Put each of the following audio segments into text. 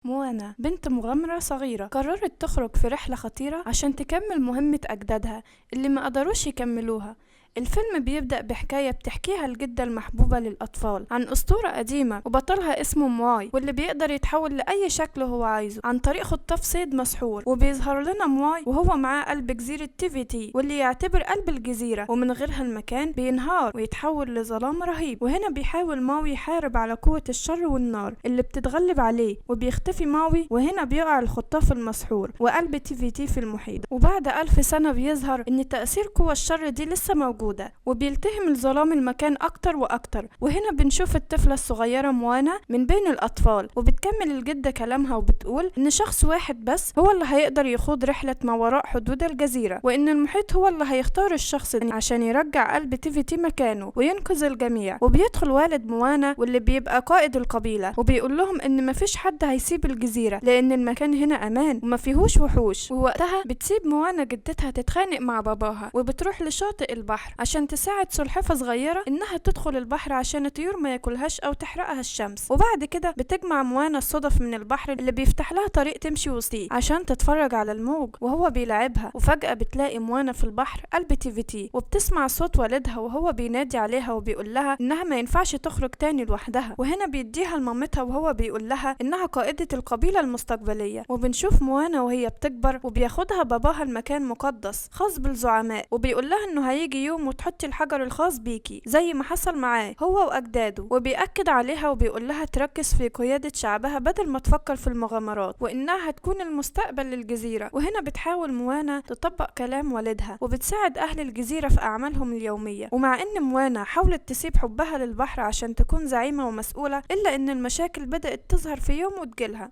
موانا بنت مغامرة صغيرة قررت تخرج في رحلة خطيرة عشان تكمل مهمة أجدادها اللي ما قدروش يكملوها. الفيلم بيبدأ بحكاية بتحكيها الجدة المحبوبة للأطفال عن أسطورة قديمة وبطلها اسمه مواي، واللي بيقدر يتحول لأي شكل هو عايزه عن طريق خطاف صيد مسحور. وبيظهر لنا مواي وهو معاه قلب جزيرة تيفيتي، واللي يعتبر قلب الجزيرة، ومن غيرها المكان بينهار ويتحول لظلام رهيب. وهنا بيحاول ماوي يحارب على قوة الشر والنار اللي بتتغلب عليه، وبيختفي ماوي، وهنا بيقع الخطاف المسحور وقلب تيفيتي في المحيط. وبعد 1000 سنة بيظهر ان تأثير قوى الشر دي لسه موجودة، وبيلتهم الظلام المكان أكتر وأكتر. وهنا بنشوف الطفلة الصغيرة موانا من بين الأطفال، وبتكمل الجدة كلامها وبتقول إن شخص واحد بس هو اللي هيقدر يخوض رحلة ما وراء حدود الجزيرة، وإن المحيط هو اللي هيختار الشخص ده عشان يرجع قلب تيفيتي مكانه وينقذ الجميع. وبيدخل والد موانا واللي بيبقى قائد القبيلة، وبيقول لهم إن مفيش حد هيسيب الجزيرة لأن المكان هنا أمان وما فيهوش وحوش. ووقتها بتسيب موانا جدتها تتخانق مع باباها، وبتروح لشاطئ البحر عشان تساعد سلحفاة صغيرة انها تدخل البحر عشان الطيور ما ياكلهاش او تحرقها الشمس. وبعد كده بتجمع موانا الصدف من البحر اللي بيفتح لها طريق تمشي وسطيه عشان تتفرج على الموج وهو بيلعبها. وفجأة بتلاقي موانا في البحر قلب تيفيتي، وبتسمع صوت والدها وهو بينادي عليها وبيقول لها انها ما ينفعش تخرج تاني لوحدها. وهنا بيديها لمامتها وهو بيقول لها انها قائدة القبيلة المستقبلية. وبنشوف موانا وهي بتكبر وبياخدها باباها المكان مقدس خاص بالزعماء، وبيقول لها انه هيجي يوم وتحطي الحجر الخاص بيكي زي ما حصل معاه هو واجداده. وبيأكد عليها وبيقول لها تركز في قيادة شعبها بدل ما تفكر في المغامرات، وانها هتكون المستقبل للجزيرة. وهنا بتحاول موانا تطبق كلام والدها وبتساعد اهل الجزيرة في اعمالهم اليومية. ومع ان موانا حاولت تسيب حبها للبحر عشان تكون زعيمة ومسؤولة، الا ان المشاكل بدأت تظهر في يوم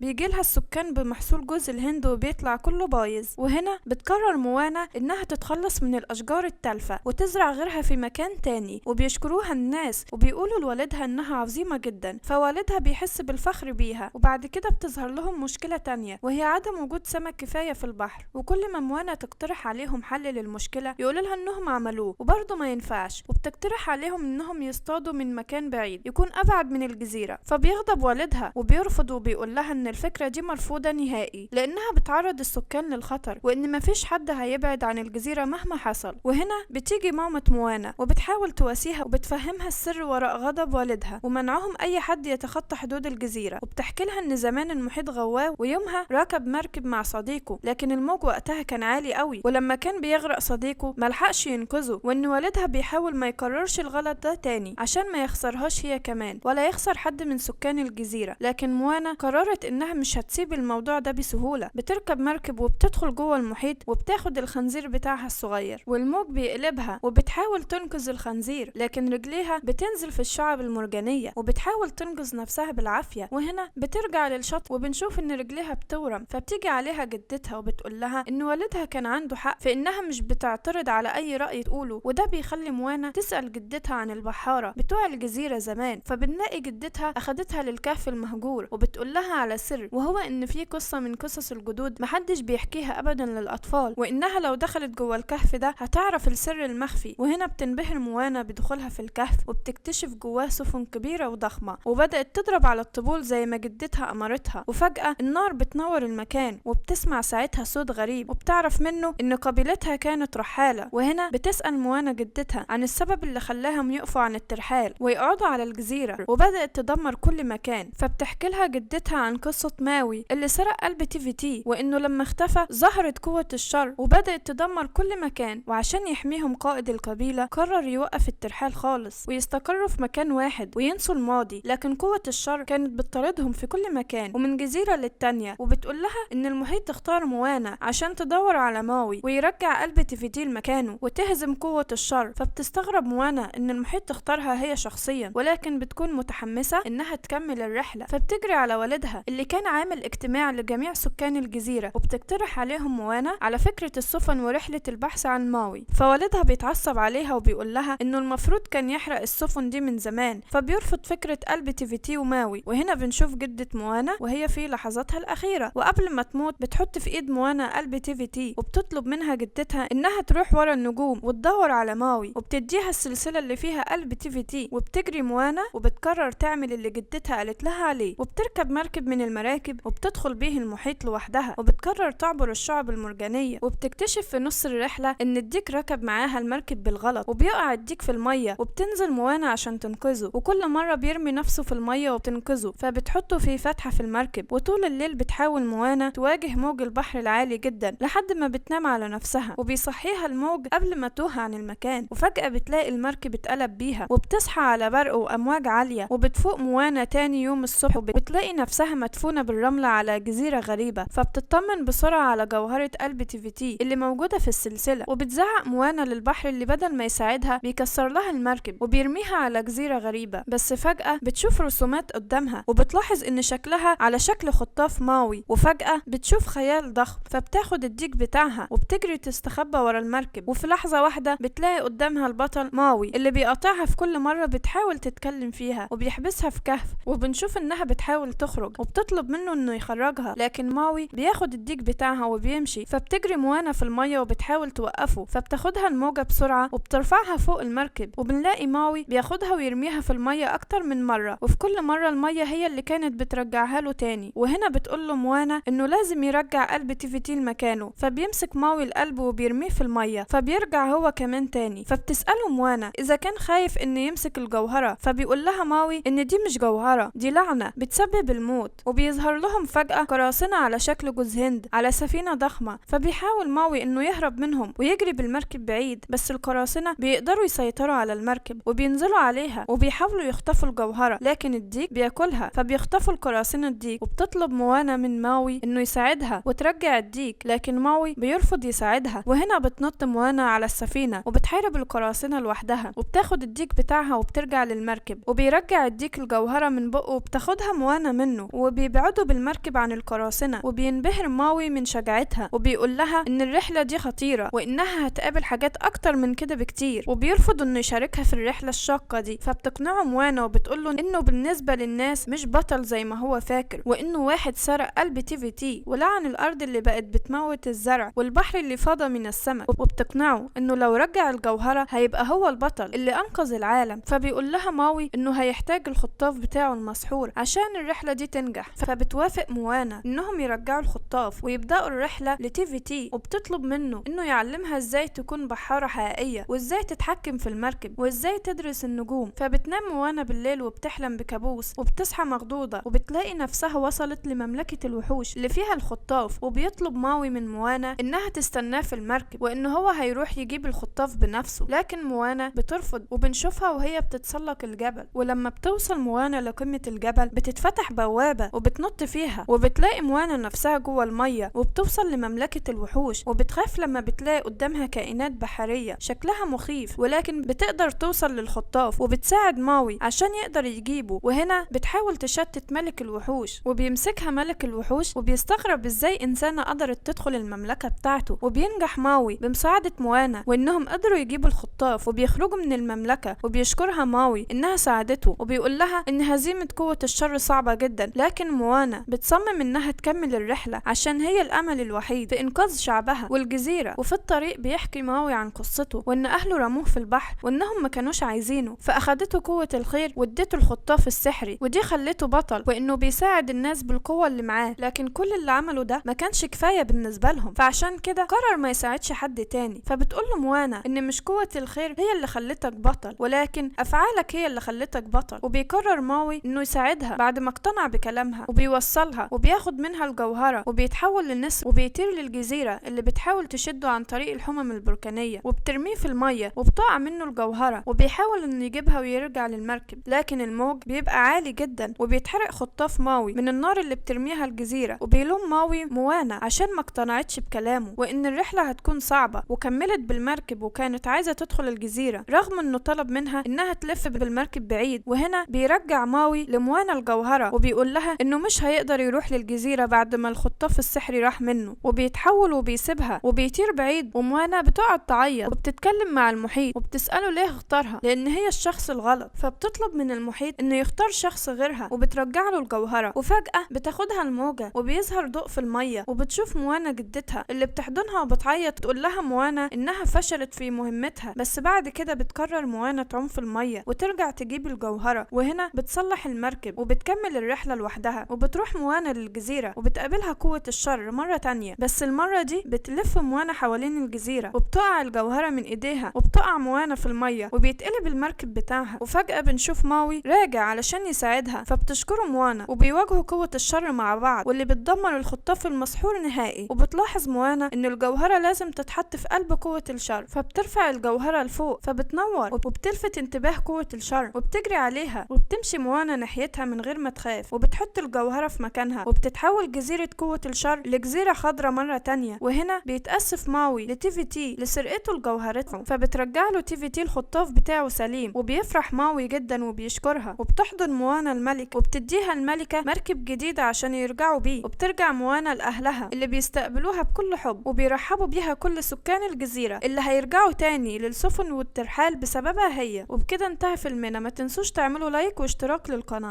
بيجيلها السكان بمحصول جوز الهند وبيطلع كله بايظ. وهنا بتقرر موانا انها تتخلص من الاشجار التالفة وتزرع غيرها في مكان تاني، وبيشكروها الناس وبيقولوا لوالدها انها عظيمة جدا، فوالدها بيحس بالفخر بيها. وبعد كده بتظهر لهم مشكلة تانية وهي عدم وجود سمك كفاية في البحر، وكل ما موانا تقترح عليهم حل للمشكلة يقولوا لها انهم عملوه وبرضه ما ينفعش، وبتقترح عليهم انهم يصطادوا من مكان بعيد يكون ابعد من الجزيرة. فبيغضب والدها وبيرفض وبيقول لها ان الفكرة دي مرفوضة نهائي لانها بتعرض السكان للخطر، وان مفيش حد هيبعد عن الجزيرة مهما حصل. وهنا بتيجي مامة موانا وبتحاول تواسيها وبتفهمها السر وراء غضب والدها ومنعهم اي حد يتخطى حدود الجزيرة. وبتحكي لها ان زمان المحيط غواه، ويومها راكب مركب مع صديقه لكن الموج وقتها كان عالي قوي، ولما كان بيغرق صديقه ملحقش ينقذه، وان والدها بيحاول ما يكررش الغلط ده تاني عشان ما يخسرهاش هي كمان ولا يخسر حد من سكان الجزيرة. لكن موانا قررت انها مش هتسيب الموضوع ده بسهولة. بتركب مركب وبتدخل جوه المحيط وبتاخد الخنزير بتاعها الصغير، والموج بيقلبها وبتحاول تنقذ الخنزير لكن رجليها بتنزل في الشعب المرجانية وبتحاول تنقذ نفسها بالعافية. وهنا بترجع للشط وبنشوف ان رجليها بتورم، فبتيجي عليها جدتها وبتقول لها ان والدها كان عنده حق في انها مش بتعترض على اي رأي تقوله. وده بيخلي موانا تسأل جدتها عن البحارة بتوع الجزيرة زمان، فبنلاقي جدتها اخدتها للكهف المهجور وبتقول لها على سر، وهو ان في قصة من قصص الجدود محدش بيحكيها ابدا للاطفال، وانها لو دخلت جوه الكهف ده هتعرف السر المخفي. وهنا بتنبهر موانا بدخولها في الكهف وبتكتشف جواه سفن كبيرة وضخمة، وبدأت تضرب على الطبول زي ما جدتها أمرتها. وفجأة النار بتنور المكان، وبتسمع ساعتها صوت غريب وبتعرف منه إن قبيلتها كانت رحالة. وهنا بتسأل موانا جدتها عن السبب اللي خلاهم يقفوا عن الترحال ويقعدوا على الجزيرة، وبدأت تدمر كل مكان. فبتحكي لها جدتها عن قصة ماوي اللي سرق قلب تيفيتي، وإنه لما اختفى ظهرت قوة الشر وبدأت تدمر كل مكان، وعشان يحميهم قائد القبيلة قرر يوقف الترحال خالص ويستقروا في مكان واحد وينسوا الماضي. لكن قوة الشر كانت بتطاردهم في كل مكان ومن جزيرة للتانية، وبتقول لها ان المحيط تختار موانا عشان تدور على ماوي ويرجع قلب تيفيتي مكانه وتهزم قوة الشر. فبتستغرب موانا ان المحيط تختارها هي شخصيا، ولكن بتكون متحمسة انها تكمل الرحلة. فبتجري على والدها اللي كان عامل اجتماع لجميع سكان الجزيرة، وبتقترح عليهم موانا على فكرة السفن ورحلة البحث عن ماوي. فوالدها بيتعصب بيتعصب عليها وبيقول لها انه المفروض كان يحرق السفن دي من زمان، فبيرفض فكرة قلب تيفيتي وماوي. وهنا بنشوف جدة موانا وهي في لحظاتها الأخيرة، وقبل ما تموت بتحط في ايد موانا قلب تيفيتي وبتطلب منها جدتها انها تروح ورا النجوم وتدور على ماوي، وبتديها السلسلة اللي فيها قلب تيفيتي. وبتجري موانا وبتقرر تعمل اللي جدتها قالت لها عليه، وبتركب مركب من المراكب وبتدخل بيه المحيط لوحدها، وبتقرر تعبر الشعب المرجانية. وبتكتشف في نص الرحلة ان الديك ركب معاها المركب بالغلط وبيقع الديك في المية، وبتنزل موانا عشان تنقذه، وكل مرة بيرمي نفسه في المية وبتنقذه، فبتحطه في فتحة في المركب. وطول الليل بتحاول موانا تواجه موج البحر العالي جدا لحد ما بتنام على نفسها، وبيصحيها الموج قبل ما توه عن المكان. وفجأة بتلاقي المركب اتقلب بيها وبتصحى على برق وأمواج عالية، وبتفوق موانا تاني يوم الصبح وبتلاقي نفسها مدفونة بالرملة على جزيرة غريبة. فبتطمن بسرعة على جوهرة قلب تيفيتي اللي موجودة في السلسلة، وبتزعق موانا للبحر اللي بدل ما يساعدها بيكسر لها المركب وبيرميها على جزيرة غريبة. بس فجأة بتشوف رسومات قدامها وبتلاحظ ان شكلها على شكل خطاف ماوي، وفجأة بتشوف خيال ضخم، فبتاخد الديك بتاعها وبتجري تستخبى ورا المركب. وفي لحظة واحدة بتلاقي قدامها البطل ماوي اللي بيقاطعها في كل مرة بتحاول تتكلم فيها، وبيحبسها في كهف. وبنشوف انها بتحاول تخرج وبتطلب منه انه يخرجها، لكن ماوي بياخد الديك بتاعها وبيمشي. فبتجري موانا في المية وبتحاول توقفه، فبتاخدها الموجة بسرعة وبترفعها فوق المركب. وبنلاقي ماوي بياخدها ويرميها في المية اكتر من مرة، وفي كل مرة المية هي اللي كانت بترجعها له تاني. وهنا بتقول له موانا انه لازم يرجع قلب تيفيتي لمكانه، فبيمسك ماوي القلب وبيرميه في المية، فبيرجع هو كمان تاني. فبتسأله موانا اذا كان خايف ان يمسك الجوهرة، فبيقول لها ماوي ان دي مش جوهرة، دي لعنة بتسبب الموت. وبيظهر لهم فجأة قراصنة على شكل جوز هند على سفينة ضخمة، فبيحاول ماوي انه يهرب منهم ويجري بالمركب بعيد، بس القراصنة بيقدروا يسيطروا على المركب وبينزلوا عليها وبيحاولوا يخطفوا الجوهرة، لكن الديك بياكلها. فبيخطفوا القراصنة الديك، وبتطلب موانا من ماوي انه يساعدها وترجع الديك، لكن ماوي بيرفض يساعدها. وهنا بتنط موانا على السفينة وبتحارب القراصنة لوحدها، وبتاخد الديك بتاعها وبترجع للمركب، وبيرجع الديك الجوهرة من بقه وبتاخدها موانا منه، وبيبعدوا بالمركب عن القراصنة. وبينبهر ماوي من شجاعتها وبيقول لها ان الرحلة دي خطيرة وانها هتقابل حاجات اكتر من كده بكتير، وبيرفض انه يشاركها في الرحلة الشاقة دي. فبتقنعه موانا وبتقوله انه بالنسبة للناس مش بطل زي ما هو فاكر، وانه واحد سرق قلب تيفيتي ولعن الارض اللي بقت بتموت الزرع والبحر اللي فاض من السمك. وبتقنعه انه لو رجع الجوهرة هيبقى هو البطل اللي انقذ العالم. فبيقول لها ماوي انه هيحتاج الخطاف بتاعه المسحور عشان الرحلة دي تنجح، فبتوافق موانا انهم يرجعوا الخطاف ويبدأوا الرحلة لتيفيتي، وبتطلب منه انه يعلمها ازاي تكون بحارة حقيقية وازاي تتحكم في المركب وازاي تدرس النجوم. فبتنام موانا بالليل وبتحلم بكابوس، وبتصحى مخضوضة وبتلاقي نفسها وصلت لمملكة الوحوش اللي فيها الخطاف. وبيطلب ماوي من موانا انها تستناه في المركب وان هو هيروح يجيب الخطاف بنفسه، لكن موانا بترفض. وبنشوفها وهي بتتسلق الجبل، ولما بتوصل موانا لقمة الجبل بتتفتح بوابة وبتنط فيها، وبتلاقي موانا نفسها جوه المية وبتوصل لمملكة الوحوش. وبتخاف لما بتلاقي قدامها كائنات بحرية شكلها مخيف، ولكن بتقدر توصل للخطاف وبتساعد ماوي عشان يقدر يجيبه. وهنا بتحاول تشتت ملك الوحوش وبيمسكها ملك الوحوش وبيستغرب ازاي انسانة قدرت تدخل المملكة بتاعته. وبينجح ماوي بمساعدة موانا وانهم قدروا يجيبوا الخطاف وبيخرجوا من المملكة، وبيشكرها ماوي انها ساعدته وبيقول لها ان هزيمة قوة الشر صعبة جدا، لكن موانا بتصمم انها تكمل الرحلة عشان هي الامل الوحيد في انقاذ شعبها والجزيرة. وفي الطريق بيحكي ماوي عن قصته وان اهله رموه في البحر وانهم ما كانوش عايزينه، فاخدته قوة الخير وادته الخطاف السحري، ودي خلته بطل وانه بيساعد الناس بالقوة اللي معاه. لكن كل اللي عمله ده ما كانش كفاية بالنسبة لهم، فعشان كده قرر ما يساعدش حد تاني. فبتقول له موانا ان مش قوة الخير هي اللي خلتك بطل، ولكن افعالك هي اللي خلتك بطل. وبيقرر ماوي انه يساعدها بعد ما اقتنع بكلامها، وبيوصلها وبياخد منها الجوهرة وبيتحول لنسر وبيطير للجزيرة اللي بتحاول تشده عن طريق الحمم البركانية، وبترميه في المية وبتقع منه الجوهرة، وبيحاول انه يجيبها ويرجع للمركب، لكن الموج بيبقى عالي جدا وبيتحرق خطاف ماوي من النار اللي بترميها الجزيرة. وبيلوم ماوي موانا عشان ما اقتنعتش بكلامه وان الرحلة هتكون صعبة، وكملت بالمركب وكانت عايزة تدخل الجزيرة رغم انه طلب منها انها تلف بالمركب بعيد. وهنا بيرجع ماوي لموانا الجوهرة وبيقول لها انه مش هيقدر يروح للجزيرة بعد ما الخطاف السحري راح منه، وبيتحول وبيسيبها وبيطير بعيد. وموانا بتقعد تعيط وبتتكلم مع المحيط وبتسأله ليه اختارها، لأن هي الشخص الغلط. فبتطلب من المحيط إنه يختار شخص غيرها وبترجع له الجوهرة. وفجأة بتاخدها الموجة وبيظهر ضوء في المية وبتشوف موانا جدتها اللي بتحضنها وبتعيط تقول لها موانا إنها فشلت في مهمتها. بس بعد كده بتقرر موانا تعوم في المية وترجع تجيب الجوهرة، وهنا بتصلح المركب وبتكمل الرحلة لوحدها. وبتروح موانا للجزيرة وبتقابلها قوة الشر مرة تانية، بس المرة دي بتلف موانا حوالين الجزيرة وبتقع الجوهرة من ايديها وبتقع موانا في المية وبيتقلب المركب بتاعها. وفجأة بنشوف ماوي راجع علشان يساعدها، فبتشكره موانا وبيواجهوا قوة الشر مع بعض واللي بتدمر الخطاف المسحور نهائي. وبتلاحظ موانا ان الجوهرة لازم تتحط في قلب قوة الشر، فبترفع الجوهرة لفوق فبتنور وبتلفت انتباه قوة الشر وبتجري عليها وبتمشي موانا ناحيتها من غير ما تخاف وبتحط الجوهرة في مكانها وبتتحول جزيرة قوة الشر لجزيرة خضراء مرة تانية. وهنا بيتأسف ماوي لتيفي تي لسرقته لجوهرته، فبترجع له تيفي تي الخطاف بتاعه سليم وبيفرح ماوي جدا وبيشكرها. وبتحضن موانا الملك وبتديها الملكة مركب جديدة عشان يرجعوا بيه. وبترجع موانا لأهلها اللي بيستقبلوها بكل حب وبيرحبوا بيها كل سكان الجزيرة اللي هيرجعوا تاني للسفن والترحال بسببها هي. وبكده انتهى فيلمنا. ما تنسوش تعملوا لايك واشتراك للقناة.